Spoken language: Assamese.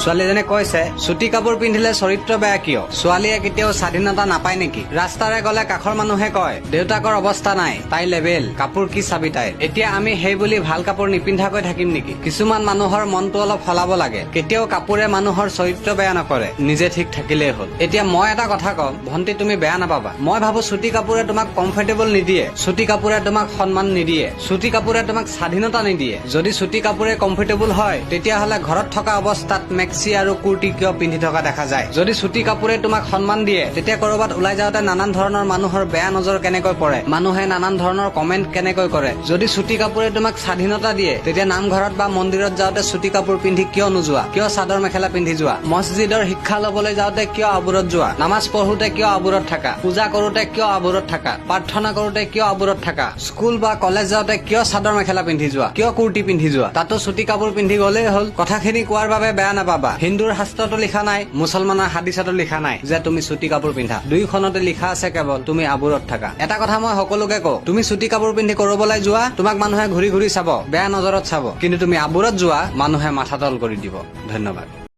ছোৱালীজনে কৈছে চুটি কাপোৰ পিন্ধিলে চৰিত্ৰ বেয়া কিয়? ছোৱালীয়ে কেতিয়াও স্বাধীনতা নাপায় নেকি? ৰাস্তাৰে গলে কাষৰ মানুহে কয় দেউতাকৰ অৱস্থা নাই, তাই লেবেল, কাপোৰ কি চাবি তাই। এতিয়া আমি সেই বুলি ভাল কাপোৰ নিপিন্ধাকৈ থাকিম নেকি? কিছুমান মানুহৰ মনটো অলপ সলাব লাগে। কেতিয়াও কাপোৰে মানুহৰ চৰিত্ৰ বেয়া নকৰে, নিজে ঠিক থাকিলেই হ'ল। এতিয়া মই এটা কথা কম, ভন্টি তুমি বেয়া নাপাবা। মই ভাবো চুটি কাপোৰে তোমাক কমফৰ্টেবল নিদিয়ে, চুটি কাপোৰে তোমাক সন্মান নিদিয়ে, চুটি কাপোৰে তোমাক স্বাধীনতা নিদিয়ে। যদি চুটি কাপোৰে কমফৰ্টেবল হয় তেতিয়াহ'লে ঘৰত থকা অৱস্থাত মেক্সি আৰু কুৰ্তি কিয় পিন্ধি থকা দেখা যায়? যদি চুটি কাপোৰে তোমাক সন্মান দিয়ে তেতিয়া কৰবাত ওলাই যাওঁতে নানান ধৰণৰ মানুহৰ বেয়া নজৰ কেনেকৈ পৰে, মানুহে নানান ধৰণৰ কমেন্ট কেনেকৈ কৰে। যদি চুটি কাপোৰে তোমাক স্বাধীনতা দিয়ে তেতিয়া নামঘৰত বা মন্দিৰত যাওঁতে চুটি কাপোৰ পিন্ধি কিয় নোযোৱা? কিয় চাদৰ মেখেলা পিন্ধি যোৱা? মছজিদৰ শিক্ষা লবলৈ যাওঁতে কিয় আবুৰত যোৱা? নামাজ পঢ়োতে কিয় আবুৰত থাকা? পূজা কৰোতে কিয় আবুৰত থাকা? প্ৰাৰ্থনা কৰোতে কিয় আবুৰত থাকা? স্কুল বা কলেজ যাওঁতে কিয় চাদৰ মেখেলা পিন্ধি যোৱা? কিয় কুৰ্তি পিন্ধি যোৱা? তাতো চুটি কাপোৰ পিন্ধি গলেই হ'ল। কথাখিনি কোৱাৰ বাবে বেয়া নাপাবা। হিন্দুৰ শাস্ত্ৰতো লিখা নাই, মুছলমানৰ হাদিছতো লিখা নাই যে তুমি চুটি কাপোৰ পিন্ধা। দুইখনতে লিখা আছে কেৱল তুমি আবুৰত থাকা। এটা কথা মই সকলোকে কওঁ, তুমি চুটি কাপোৰ পিন্ধি কৰবালৈ যোৱা, তোমাক মানুহে ঘূৰি ঘূৰি চাব, বেয়া নজৰত চাব। কিন্তু তুমি আবুৰত যোৱা, মানুহে মাথা তল কৰি দিব। ধন্যবাদ।